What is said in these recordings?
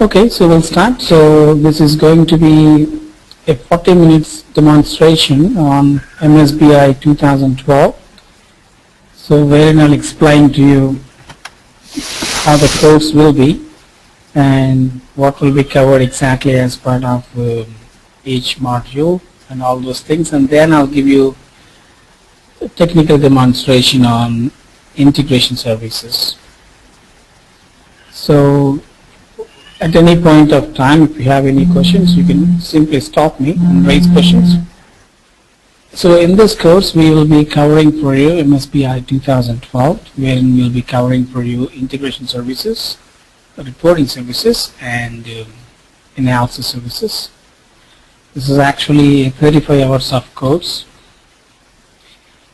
Okay, so we'll start. So this is going to be a 40 minutes demonstration on MSBI 2012. So wherein I'll explain to you how the course will be and what will be covered exactly as part of each module and all those things, and then I'll give you a technical demonstration on integration services. So at any point of time, if you have any questions, you can simply stop me and raise questions. So in this course, we will be covering for you MSBI 2012, wherein we'll be covering for you integration services, reporting services, and analysis services. This is actually 35 hours of course,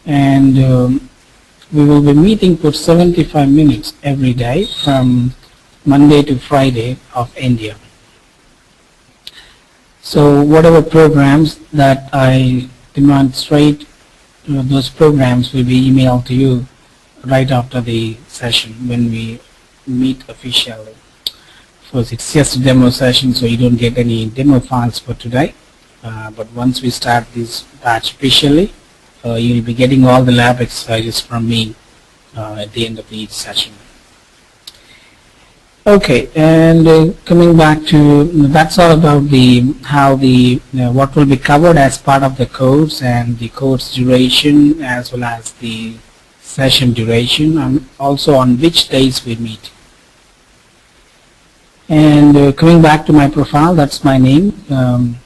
and we will be meeting for 75 minutes every day from Monday to Friday of India. So whatever programs that I demonstrate, those programs will be emailed to you right after the session when we meet officially. First, it's just a demo session, so you don't get any demo files for today. But once we start this batch officially, you'll be getting all the lab exercises from me at the end of each session. Okay, and coming back to, that's all about what will be covered as part of the course and the course duration as well as the session duration, and also on which days we meet. And coming back to my profile, that's my name, and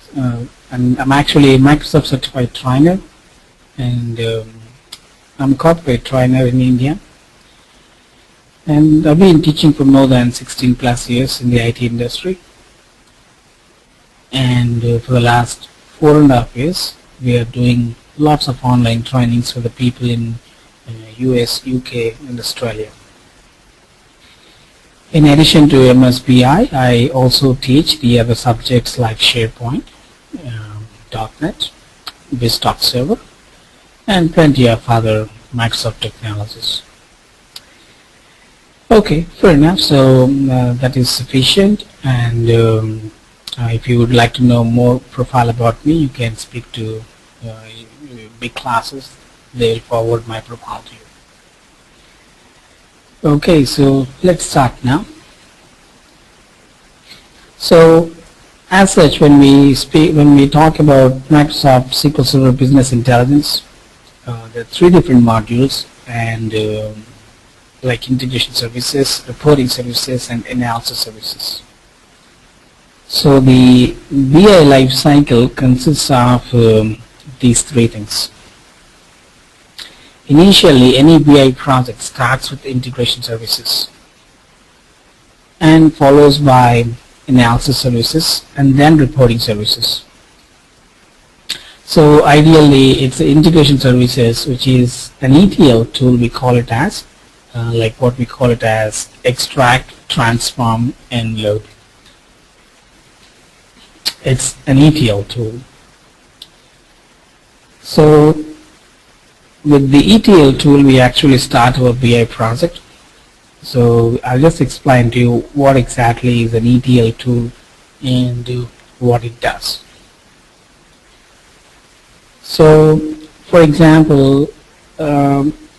I'm actually a Microsoft certified trainer, and I'm a corporate trainer in India. And I've been teaching for more than 16 plus years in the IT industry. And for the last 4.5 years, we are doing lots of online trainings for the people in US, UK, and Australia. In addition to MSBI, I also teach the other subjects like SharePoint, .NET, BizTalk Server, and plenty of other Microsoft technologies. Okay, fair enough. So that is sufficient, and if you would like to know more profile about me, you can speak to BigClasses. They will forward my profile to you. Okay, so let's start now. So as such, when we talk about Microsoft SQL Server Business Intelligence, there are 3 different modules, and like integration services, reporting services, and analysis services. So the BI life cycle consists of these 3 things. Initially, any BI project starts with integration services and follows by analysis services and then reporting services. So ideally, it's the integration services, which is an ETL tool, we call it as, like what we call it as extract, transform, and load. It's an ETL tool. So with the ETL tool, we actually start our BI project. So I'll just explain to you what exactly is an ETL tool and what it does. So for example,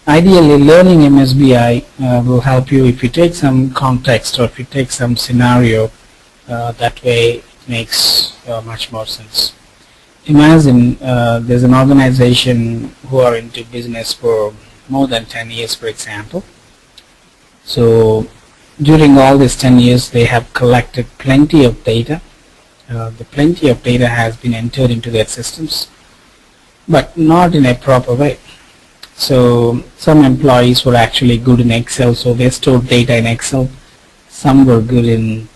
ideally, learning MSBI will help you if you take some context or if you take some scenario. That way it makes much more sense. Imagine there's an organization who are into business for more than 10 years, for example. So during all these 10 years, they have collected plenty of data. The plenty of data has been entered into their systems, but not in a proper way. So some employees were actually good in Excel, so they stored data in Excel. Some were good in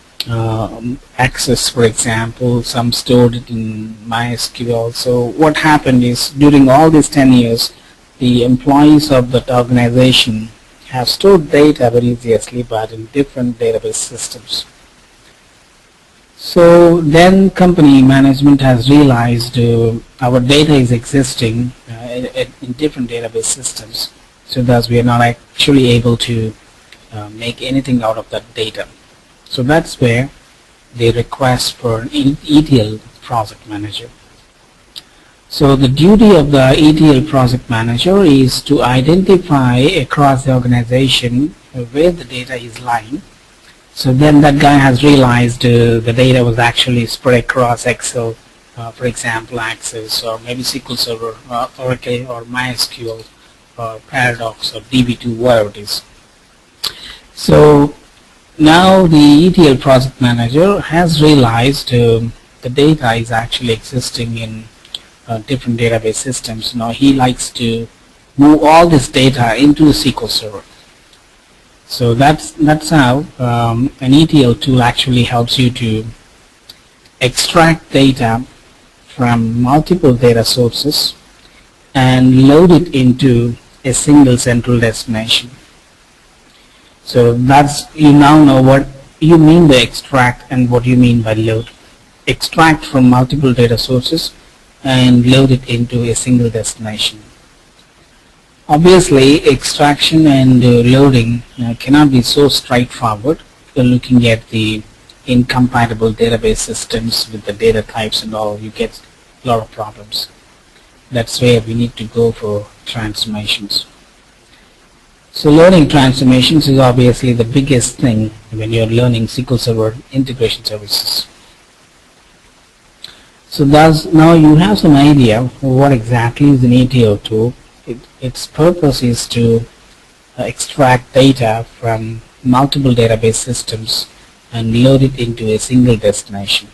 Access, for example. Some stored it in MySQL. So what happened is, during all these 10 years, the employees of that organization have stored data very easily, but in different database systems. So then company management has realized our data is existing in different database systems, so thus we are not actually able to make anything out of that data. So that's where the request for an ETL project manager. So the duty of the ETL project manager is to identify across the organization where the data is lying. So then that guy has realized the data was actually spread across Excel, for example, Access, or maybe SQL Server, Oracle, or MySQL, or Paradox, or DB2, whatever it is. So now the ETL project manager has realized the data is actually existing in different database systems. Now he likes to move all this data into the SQL Server. So that's how an ETL tool actually helps you to extract data from multiple data sources and load it into a single central destination. So that's, you now know what you mean by extract and what you mean by load. Extract from multiple data sources and load it into a single destination. Obviously, extraction and loading cannot be so straightforward. If you're looking at the incompatible database systems with the data types and all, you get a lot of problems. That's where we need to go for transformations. So learning transformations is obviously the biggest thing when you're learning SQL Server integration services. So now you have some idea of what exactly is an ETL tool. Its purpose is to extract data from multiple database systems and load it into a single destination.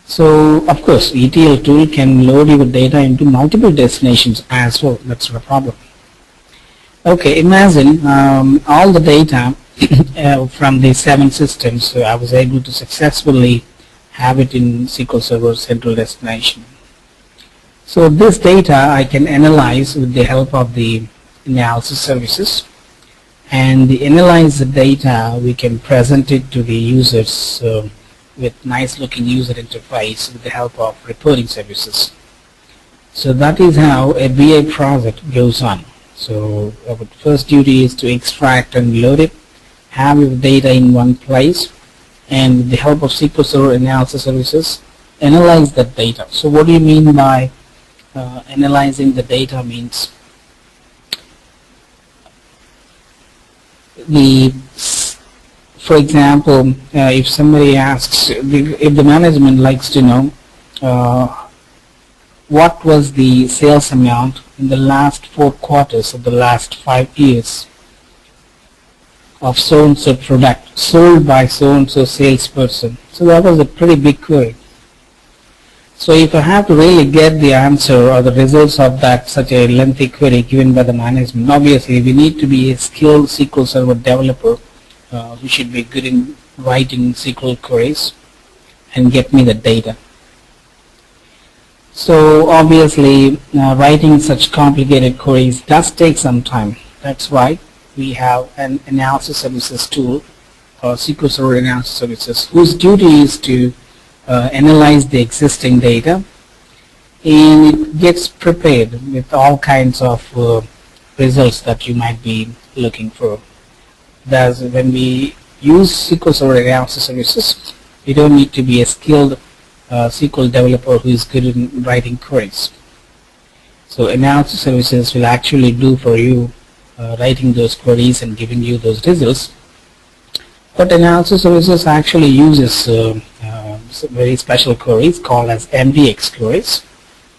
So of course ETL tool can load your data into multiple destinations as well. That's not a problem. Okay, imagine all the data from the 7 systems, I was able to successfully have it in SQL Server central destination. So this data I can analyze with the help of the analysis services, and analyze the data we can present it to the users with nice looking user interface with the help of reporting services. So that is how a BA project goes on. So our first duty is to extract and load it, have your data in one place, and with the help of SQL Server analysis services, analyze that data. So what do you mean by analyzing the data? Means for example, if somebody asks, if the management likes to know what was the sales amount in the last 4 quarters of the last 5 years of so-and-so product sold by so-and-so salesperson. So that was a pretty big query. So if I have to really get the answer or the results of that such a lengthy query given by the management, obviously we need to be a skilled SQL Server developer who should be good in writing SQL queries and get me the data. So obviously writing such complicated queries does take some time. That's why we have an analysis services tool, or SQL Server analysis services, whose duty is to analyze the existing data, and it gets prepared with all kinds of results that you might be looking for. Thus, when we use SQL Server analysis services, you don't need to be a skilled SQL developer who is good in writing queries. So analysis services will actually do for you writing those queries and giving you those results. But analysis services actually uses very special queries called as MDX queries.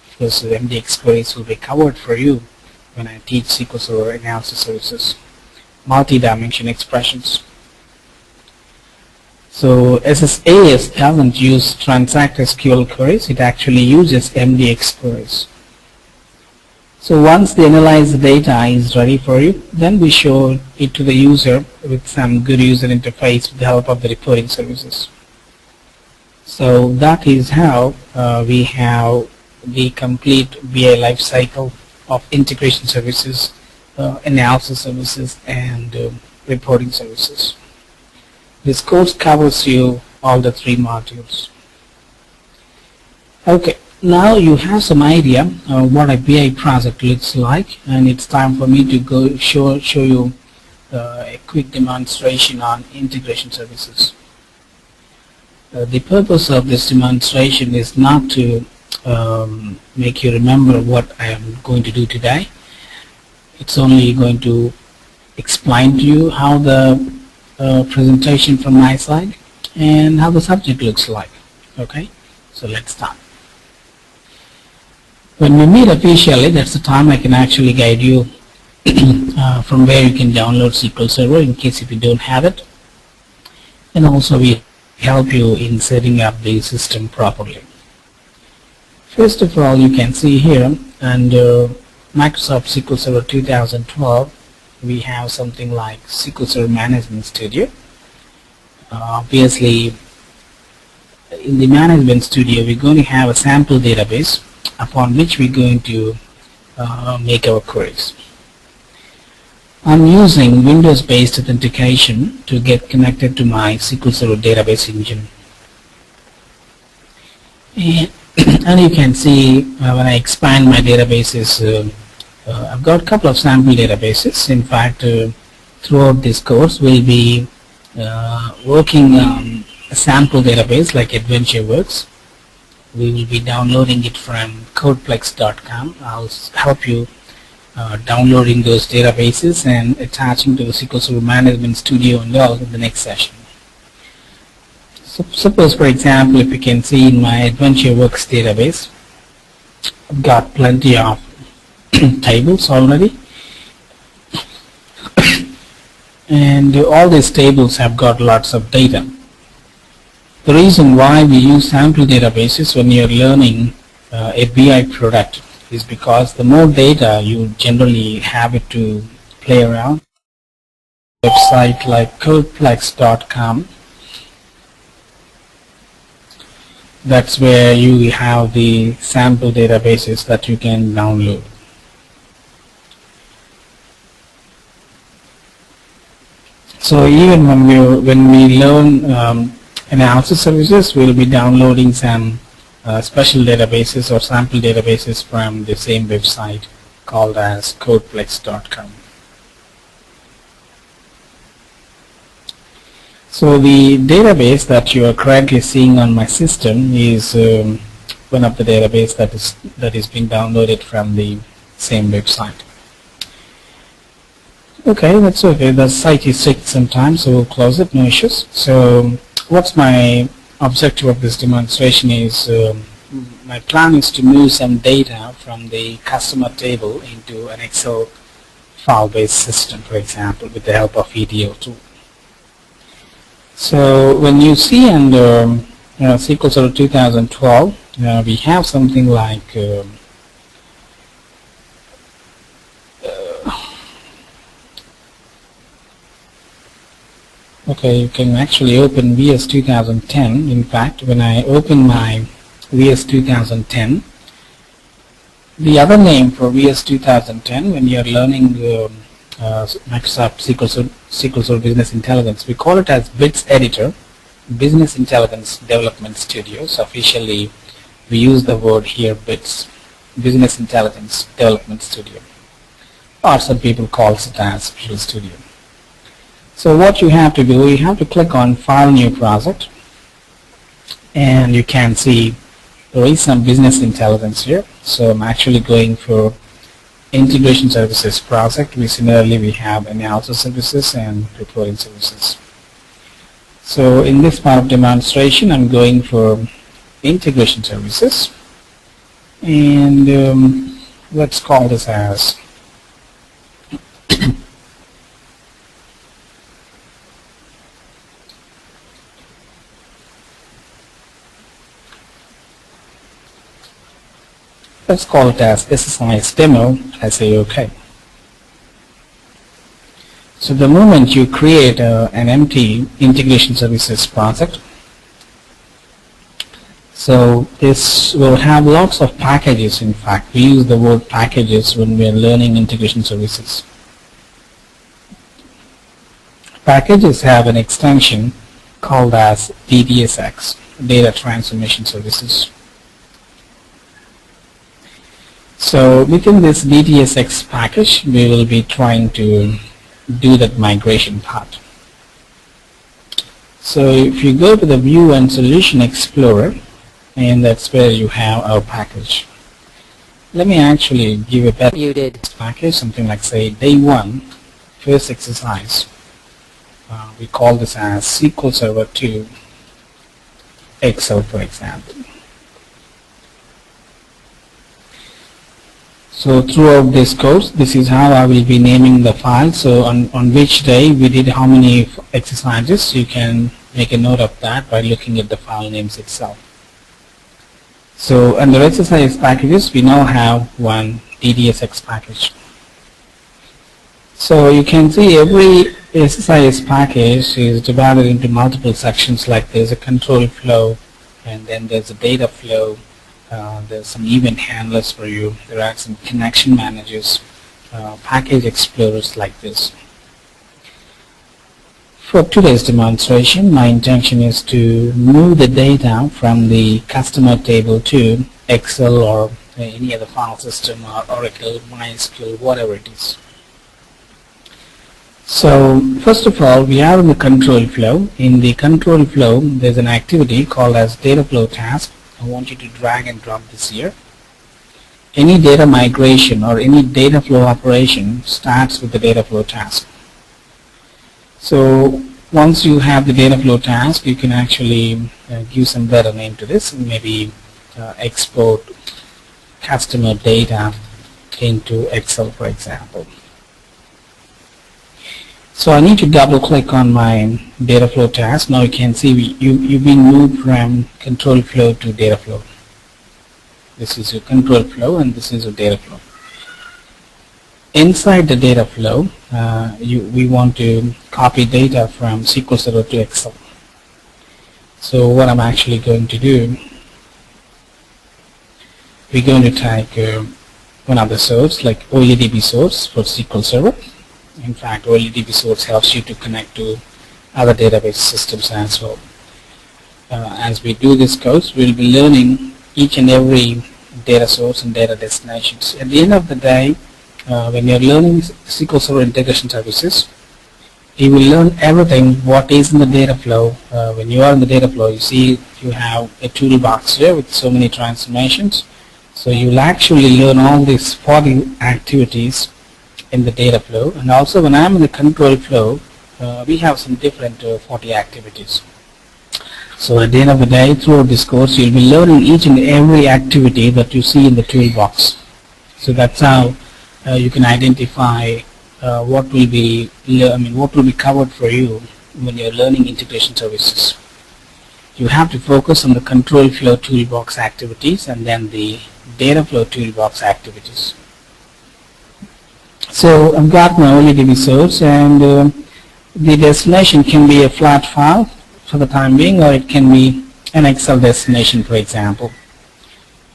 Because MDX queries will be covered for you when I teach SQL Server analysis services. Multi-dimension expressions. So SSAS doesn't use transact SQL queries, it actually uses MDX queries. So once the analyzed data is ready for you, then we show it to the user with some good user interface with the help of the reporting services. So that is how we have the complete BI life cycle of integration services, analysis services, and reporting services. This course covers you all the 3 modules. Okay, now you have some idea of what a BI project looks like, and it's time for me to go show you a quick demonstration on integration services. The purpose of this demonstration is not to make you remember what I am going to do today. It's only going to explain to you how the presentation from my side and how the subject looks like. Okay, so let's start. When we meet officially, that's the time I can actually guide you from where you can download SQL Server in case if you don't have it, and also we help you in setting up the system properly. First of all, you can see here under Microsoft SQL Server 2012 we have something like SQL Server Management Studio. Obviously, in the Management Studio we're going to have a sample database upon which we're going to make our queries. I'm using Windows-based authentication to get connected to my SQL Server database engine. And you can see when I expand my databases, I've got a couple of sample databases. In fact, throughout this course we'll be working on a sample database like AdventureWorks. We will be downloading it from codeplex.com. I'll help you downloading those databases and attaching to the SQL Server Management Studio and all in the next session. So suppose, for example, if you can see in my AdventureWorks database, I've got plenty of tables already, and all these tables have got lots of data. The reason why we use sample databases when you're learning a BI product is because the more data you generally have it to play around. Website like codeplex.com, that's where you have the sample databases that you can download. So even when we learn analysis services, we'll be downloading some special databases or sample databases from the same website called as codeplex.com. So the database that you are currently seeing on my system is one of the database that is being downloaded from the same website. Okay, that's okay. The site is sick sometimes, so we'll close it, no issues. So what's my objective of this demonstration is my plan is to move some data from the customer table into an Excel file-based system, for example, with the help of EDO tool. So when you see under SQL Server 2012, we have something like okay, you can actually open VS 2010. In fact, when I open my VS 2010, the other name for VS 2010 when you're learning Microsoft SQL Server Business Intelligence, we call it as BITS Editor, Business Intelligence Development Studio. So officially we use the word here BITS, Business Intelligence Development Studio, or some people call it as Visual Studio. So what you have to do, you have to click on File New Project, and you can see there is some business intelligence here. So I'm actually going for Integration Services project. Similarly we have Analysis Services and Reporting Services. So in this part of demonstration I'm going for Integration Services, and let's call this as let's call it as SSIS demo. I say OK. So the moment you create an empty integration services project, so this will have lots of packages. In fact, we use the word packages when we are learning integration services. Packages have an extension called as DTSX, Data Transformation Services. So within this DTSX package, we will be trying to do that migration part. So if you go to the View and Solution Explorer, and that's where you have our package. Let me actually give a better package, something like say day 1, first exercise. We call this as SQL Server 2 Excel, for example. So throughout this course, this is how I will be naming the file. So on which day we did how many exercises, you can make a note of that by looking at the file names itself. So under SSIS packages, we now have one DDSX package. So you can see every SSIS package is divided into multiple sections, like there's a control flow, and then there's a data flow, there's some event handlers for you, there are some connection managers, package explorers like this. For today's demonstration, my intention is to move the data from the customer table to Excel or any other file system or Oracle, MySQL, whatever it is. So first of all, we are in the control flow. In the control flow, there's an activity called as data flow task. I want you to drag and drop this here. Any data migration or any data flow operation starts with the data flow task. So once you have the data flow task, you can actually give some better name to this, maybe export customer data into Excel, for example. So I need to double click on my data flow task. Now you can see you've been moved from control flow to data flow. This is your control flow and this is your data flow. Inside the data flow, we want to copy data from SQL Server to Excel. So what I'm actually going to do, we're going to type one of the source like OLEDB source for SQL Server. In fact, OLEDB source helps you to connect to other database systems as well. As we do this course, we'll be learning each and every data source and data destinations. At the end of the day, when you're learning SQL Server Integration Services, you will learn everything what is in the data flow. When you are in the data flow, you see you have a toolbox here with so many transformations. So you will actually learn all these 40 activities in the data flow. And also when I'm in the control flow, we have some different 40 activities. So at the end of the day, throughout this course, you'll be learning each and every activity that you see in the toolbox. So that's how you can identify what will be covered for you when you're learning integration services. You have to focus on the control flow toolbox activities and then the data flow toolbox activities. So I've got my OLEDB source, and the destination can be a flat file for the time being, or it can be an Excel destination, for example.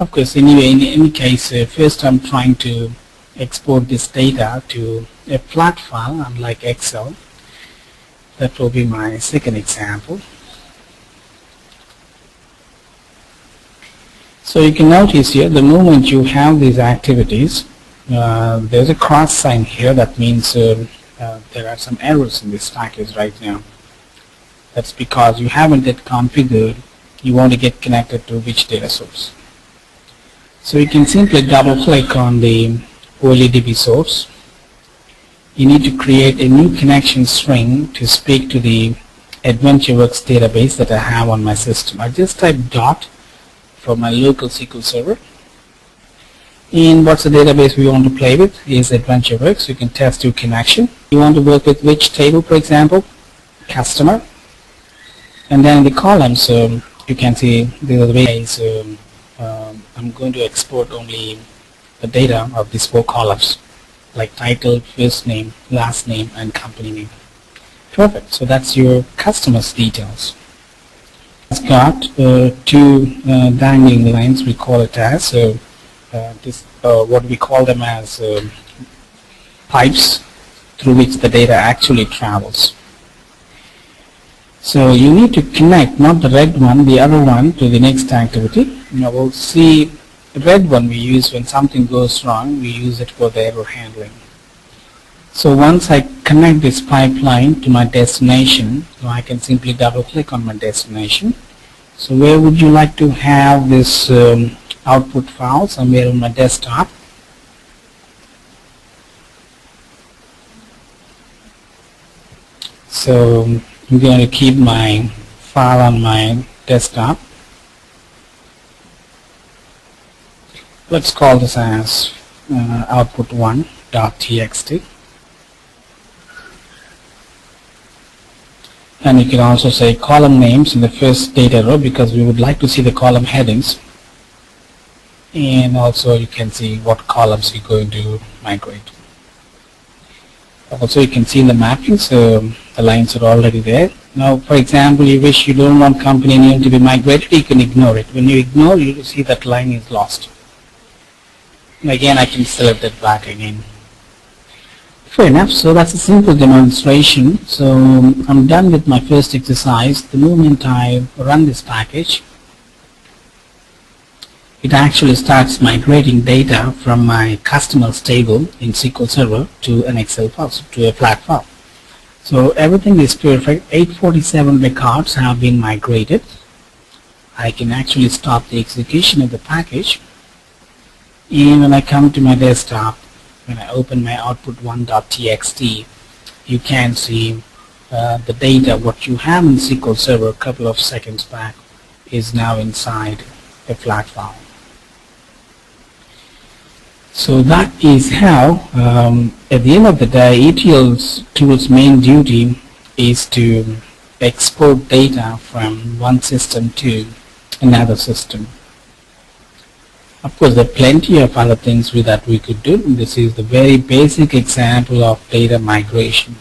Of course, anyway, in any case, first I'm trying to export this data to a flat file, unlike Excel. That will be my second example. So you can notice here, the moment you have these activities, there's a cross sign here. That means there are some errors in this package right now. That's because you haven't yet configured you want to get connected to which data source. So you can simply double click on the OLEDB source. You need to create a new connection string to speak to the AdventureWorks database that I have on my system. I just type dot for my local SQL Server. And what's the database we want to play with is AdventureWorks. You can test your connection. You want to work with which table, for example? Customer. And then in the columns, you can see these are the ways I'm going to export only the data of these 4 columns, like title, first name, last name, and company name. Perfect. So that's your customer's details. It's got 2 dangling lines, we call it as. So what we call them as pipes through which the data actually travels. So you need to connect not the red one, the other one, to the next activity. Now we'll see the red one we use when something goes wrong. We use it for the error handling. So once I connect this pipeline to my destination. So I can simply double click on my destination. So where would you like to have this output file? Somewhere on my desktop. So I'm going to keep my file on my desktop. Let's call this as output1.txt. And you can also say column names in the first data row because we would like to see the column headings. And also you can see what columns we're going to migrate. Also you can see in the mapping, so the lines are already there. Now for example, you wish you don't want company name to be migrated, you can ignore it. When you ignore, you see that line is lost. And again, I can select it back again. Fair enough, so that's a simple demonstration. So I'm done with my first exercise. The moment I run this package, it actually starts migrating data from my customers table in SQL Server to an Excel file, to a flat file. So everything is perfect. 847 records have been migrated. I can actually stop the execution of the package. And when I come to my desktop, when I open my output1.txt, you can see the data, what you have in SQL Server a couple of seconds back is now inside a flat file. So that is how, at the end of the day, ETL's tool's main duty is to export data from one system to another system. Of course, there are plenty of other things that we could do. This is the very basic example of data migration.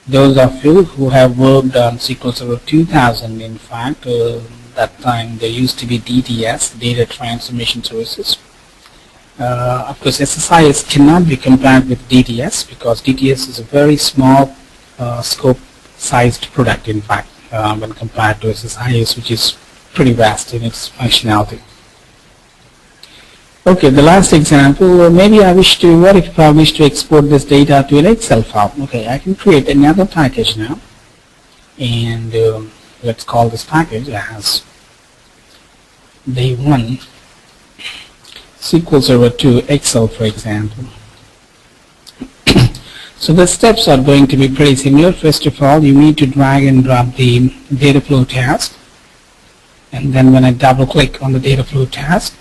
Those of you who have worked on SQL Server 2000, in fact, that time there used to be DTS, Data Transformation Services. Of course, SSIS cannot be compared with DTS because DTS is a very small scope-sized product, in fact, when compared to SSIS, which is pretty vast in its functionality. Okay, the last example, maybe what if I wish to export this data to an Excel file? Okay, I can create another package now, and let's call this package as day 1 SQL Server 2 Excel, for example. So the steps are going to be pretty similar. First of all, you need to drag and drop the data flow task, and then when I double click on the data flow task,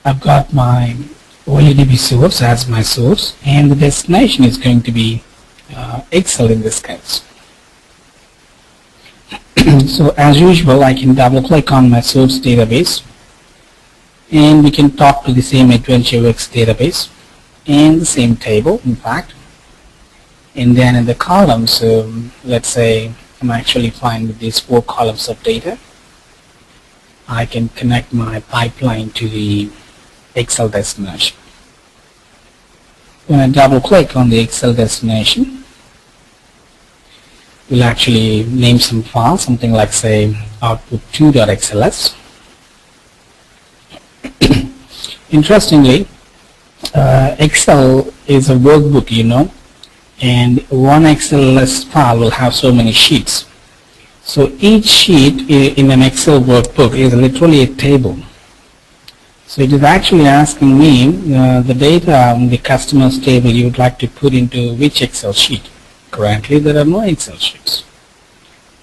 I've got my OLEDB source as my source, and the destination is going to be Excel in this case. So as usual, I can double click on my source database, and we can talk to the same AdventureWorks database and the same table, in fact. And then in the columns, let's say I'm actually fine with these 4 columns of data. I can connect my pipeline to the Excel destination. When I double click on the Excel destination, we'll actually name some file, something like say output2.xls. Interestingly, Excel is a workbook, you know, and one XLS file will have so many sheets. So each sheet in an Excel workbook is literally a table. So it is actually asking me the data on the customers table you would like to put into which Excel sheet. Currently there are no Excel sheets.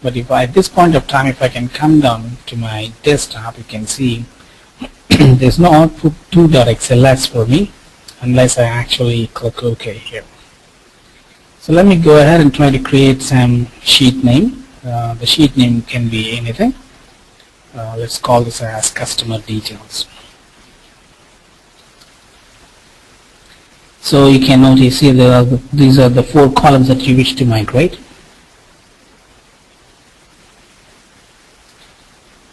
But if at this point of time, if I can come down to my desktop, you can see there's no output2.xls for me unless I actually click OK here. So let me go ahead and try to create some sheet name. The sheet name can be anything. Let's call this as customer details. So you can notice here these are the 4 columns that you wish to migrate.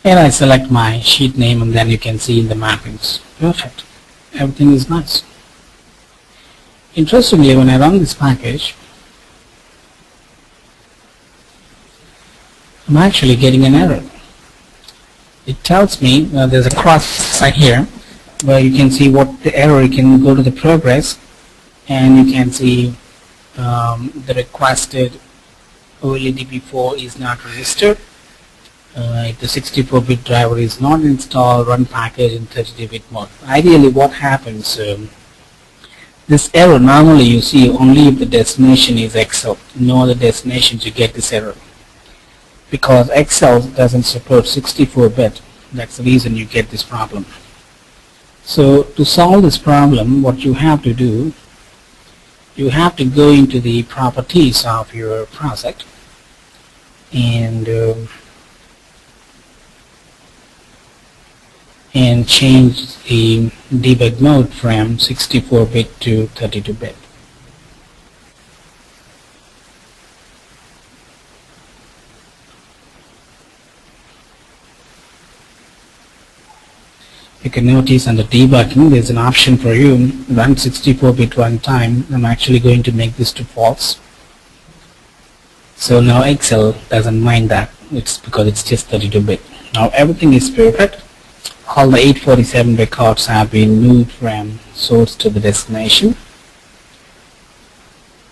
And I select my sheet name, and then you can see in the mappings. Perfect. Everything is nice. Interestingly, when I run this package, I'm actually getting an error. It tells me there's a cross site here where you can see what the error. You can go to the progress and you can see the requested OLEDP4 is not registered. If the 64-bit driver is not installed, run package in 32-bit mode. Ideally, what happens? This error normally you see only if the destination is Excel. No other destinations you get this error, because Excel doesn't support 64-bit. That's the reason you get this problem. So to solve this problem, what you have to do, you have to go into the properties of your project and change the debug mode from 64-bit to 32-bit. You can notice under debugging there's an option for you, run 64-bit runtime. I'm actually going to make this to false. So now Excel doesn't mind that. It's because it's just 32-bit. Now everything is perfect. All the 847 records have been moved from source to the destination.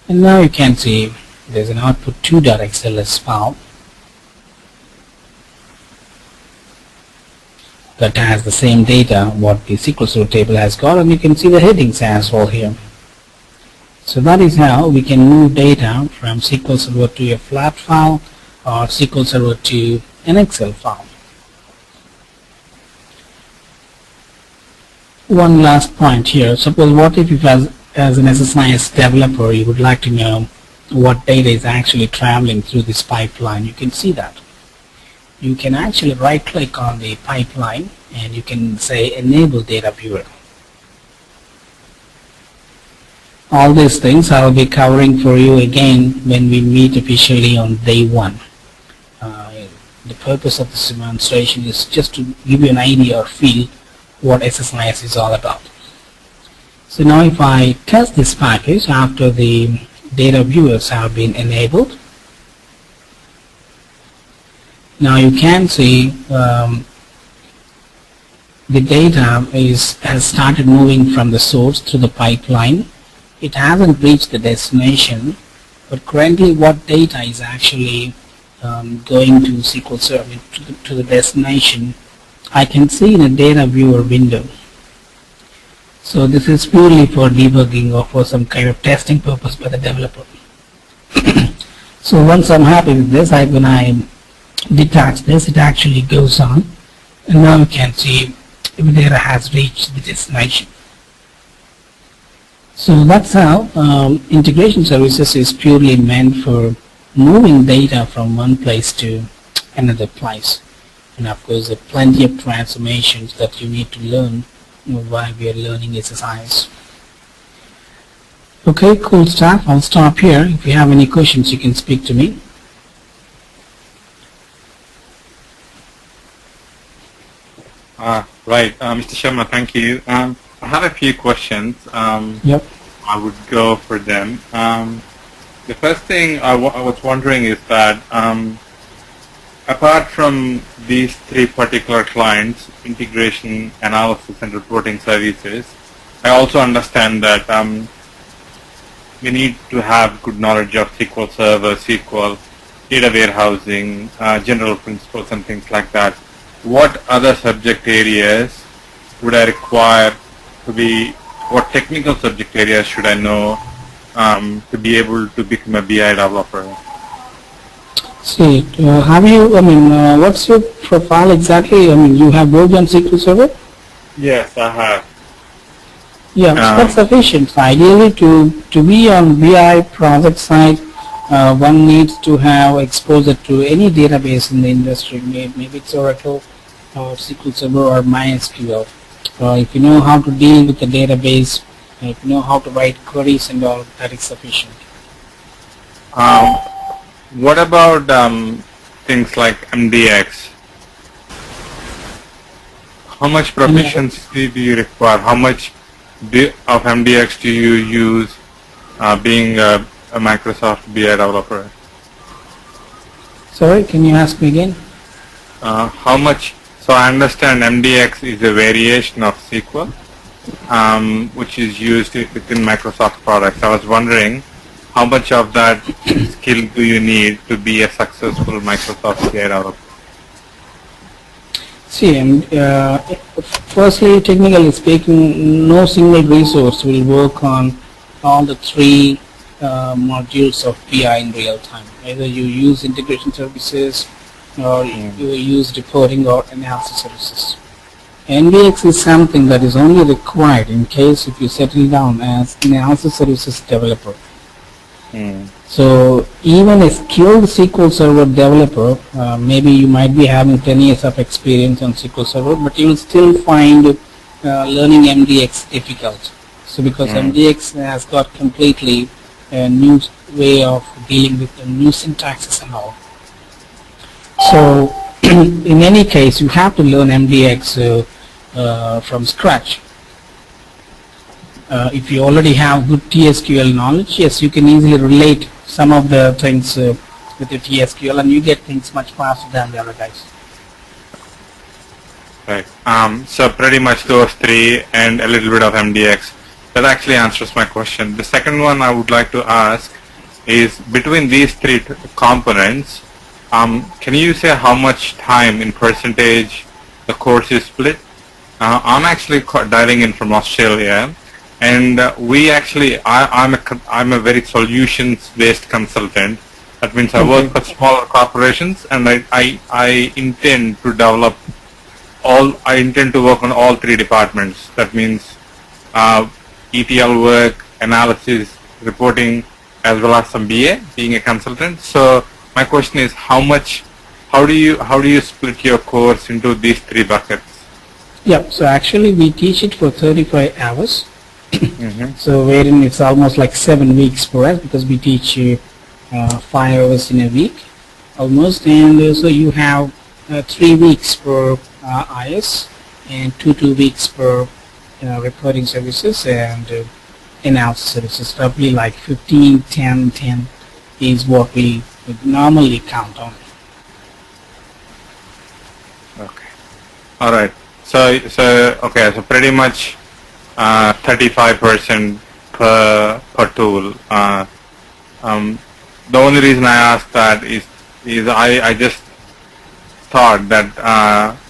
And now you can see there's an output 2.xls file that has the same data what the SQL Server table has got, and you can see the headings as well here. So that is how we can move data from SQL Server to a flat file or SQL Server to an Excel file. One last point here. Suppose what if as an SSIS developer you would like to know what data is actually traveling through this pipeline. You can see that. You can actually right click on the pipeline and you can say enable data viewer. All these things I will be covering for you again when we meet officially on day 1. The purpose of this demonstration is just to give you an idea or feel what SSIS is all about. So now if I test this package after the data viewers have been enabled, now you can see the data has started moving from the source to the pipeline. It hasn't reached the destination, but currently what data is actually going to SQL Server to the destination, I can see in a data viewer window. So this is purely for debugging or for some kind of testing purpose by the developer. So once I'm happy with this, when I detach this, it actually goes on, and now you can see if the data has reached the destination. So that's how integration services is purely meant for moving data from one place to another place. And of course, there are plenty of transformations that you need to learn while we are learning SSIS. Okay, cool stuff. I'll stop here. If you have any questions, you can speak to me. Right, Mr. Sharma, thank you. I have a few questions. Yep. I would go for them. The first thing I was wondering is that apart from these 3 particular clients, integration, analysis, and reporting services, I also understand that we need to have good knowledge of SQL Server, SQL, data warehousing, general principles, and things like that. What other subject areas would I require to be, what technical subject areas should I know to be able to become a BI developer? See, have you, what's your profile exactly? You have worked on SQL Server? Yes, I have. Yeah, that's sufficient. Ideally, to be on BI project side, one needs to have exposure to any database in the industry. Maybe it's Oracle or SQL Server or MySQL. If you know how to deal with the database, if you know how to write queries and all, that is sufficient. What about things like MDX? How much proficiency do you require? How much of MDX do you use being a Microsoft BI developer? Sorry, can you ask me again? How much? So I understand MDX is a variation of SQL, which is used within Microsoft products. I was wondering how much of that skill do you need to be a successful Microsoft CI developer? See, firstly, technically speaking, no single resource will work on all the three modules of BI in real time. Either you use integration services or you use reporting or analysis services. NBX is something that is only required in case if you settle down as analysis services developer. So even a skilled SQL Server developer, maybe you might be having 10 years of experience on SQL Server, but you will still find learning MDX difficult. So because MDX has got completely a new way of dealing with the new syntaxes and all. So in any case, you have to learn MDX from scratch. If you already have good TSQL knowledge, yes, you can easily relate some of the things with the TSQL and you get things much faster than the other guys. Right. So pretty much those three and a little bit of MDX. That actually answers my question. The second one I would like to ask is between these three components, can you say how much time in percentage the course is split? I'm actually dialing in from Australia. And we actually, I'm a very solutions-based consultant. That means I work for smaller corporations, and I intend to develop I intend to work on all three departments. That means ETL work, analysis, reporting, as well as some BA, being a consultant. So my question is, how do you split your course into these three buckets? Yeah. So actually, we teach it for 35 hours. So wherein it's almost like 7 weeks for us because we teach 5 hours in a week almost, and so you have 3 weeks for IS and 2 weeks for reporting services and analysis services. Roughly like 15, 10, 10 is what we would normally count on. Okay. All right. So pretty much 35% per tool. The only reason I asked that is I just thought that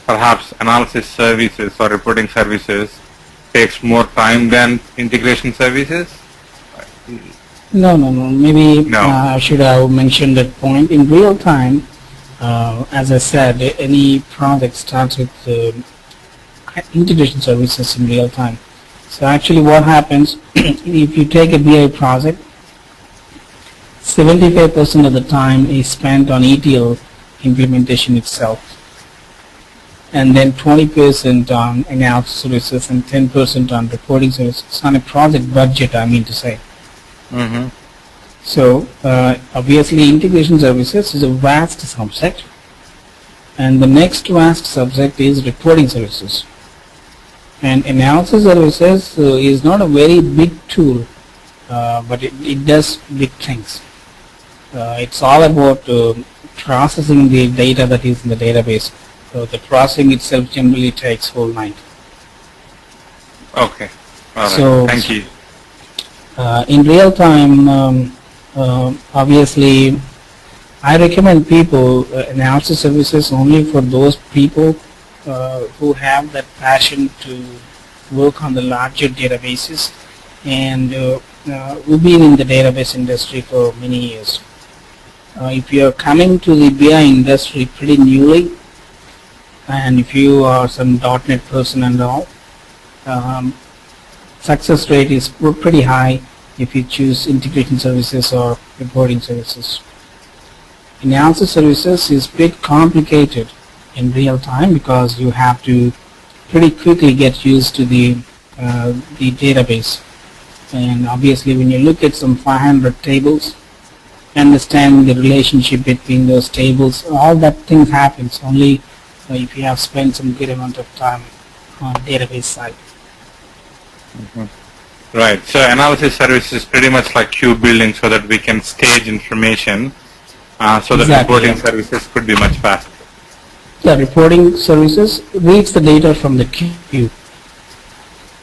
perhaps analysis services or reporting services takes more time than integration services. No. Maybe I should have mentioned that point. In real time, as I said, any project starts with integration services in real time. So actually what happens, if you take a BI project, 75% of the time is spent on ETL implementation itself, and then 20% on analysis services and 10% on reporting services on a project budget, I mean to say. So obviously integration services is a vast subset, and the next vast subset is reporting services. And analysis services is not a very big tool, but it does big things. It's all about processing the data that is in the database. So the processing itself generally takes whole night. Okay. All right. So, thank you. In real time, obviously, I recommend people analysis services only for those people who have that passion to work on the larger databases and who've been in the database industry for many years. If you are coming to the BI industry pretty newly, and if you are some .NET person and all, success rate is pretty high if you choose integration services or reporting services. Analysis services is a bit complicated in real time because you have to pretty quickly get used to the database. And obviously when you look at some 500 tables, understanding the relationship between those tables, all that things happens only if you have spent some good amount of time on database side. Right. So analysis service is pretty much like queue building so that we can stage information so that reporting services could be much faster. The reporting services reads the data from the queue.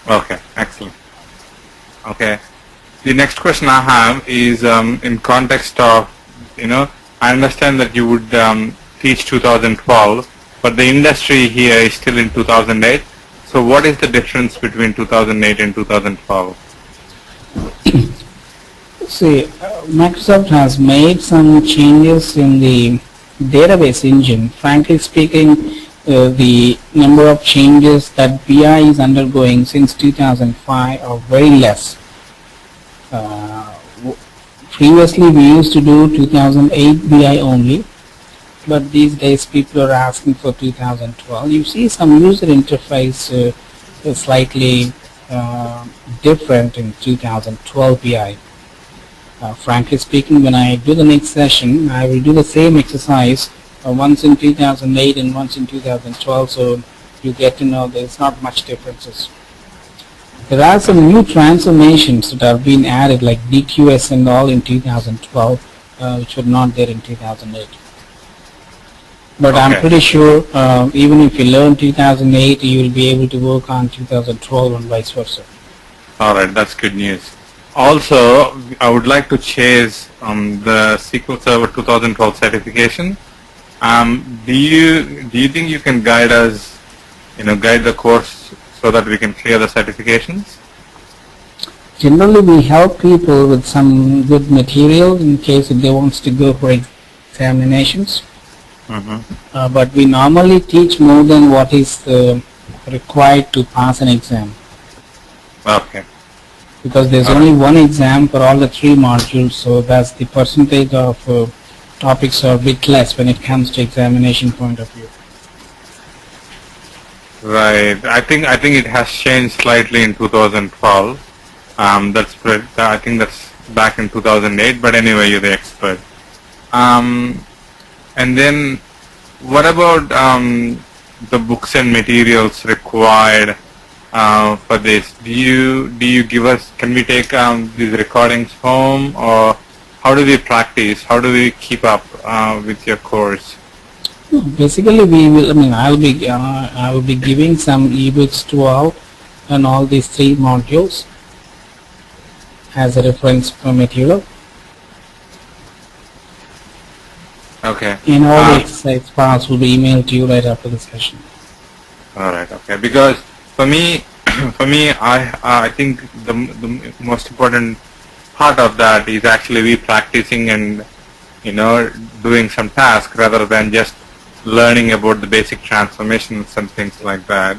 Okay, excellent. Okay. the next question I have is in context of, I understand that you would teach 2012, but the industry here is still in 2008. So what is the difference between 2008 and 2012? See, Microsoft has made some changes in the database engine. Frankly speaking, the number of changes that BI is undergoing since 2005 are very less. Previously we used to do 2008 BI only, but these days people are asking for 2012. You see some user interface is slightly different in 2012 BI. Frankly speaking, when I do the next session, I will do the same exercise once in 2008 and once in 2012, so you get to know there's not much differences. There are some new transformations that have been added, like DQS and all in 2012, which were not there in 2008. But okay. I'm pretty sure even if you learn 2008, you will be able to work on 2012 and vice versa. All right, that's good news. Also, I would like to chase the SQL Server 2012 certification. Do you think you can guide us, guide the course so that we can clear the certifications? Generally, we help people with some good material in case if they want to go for examinations. Mm-hmm. But we normally teach more than what is required to pass an exam. Okay. Because there's only one exam for all the 3 modules, so that's the percentage of topics are a bit less when it comes to examination point of view. Right. I think it has changed slightly in 2012. I think that's back in 2008. But anyway, you're the expert. And then, what about the books and materials required for this? Do you give us? Can we take these recordings home, or how do we practice? How do we keep up with your course? Basically, we will. I will be giving some ebooks to all and all these 3 modules as a reference for material. Okay. And all the exercise files will be emailed to you right after the session. All right. Okay. Because for me, I think the most important part of that is actually we practicing and doing some tasks rather than just learning about the basic transformations and things like that.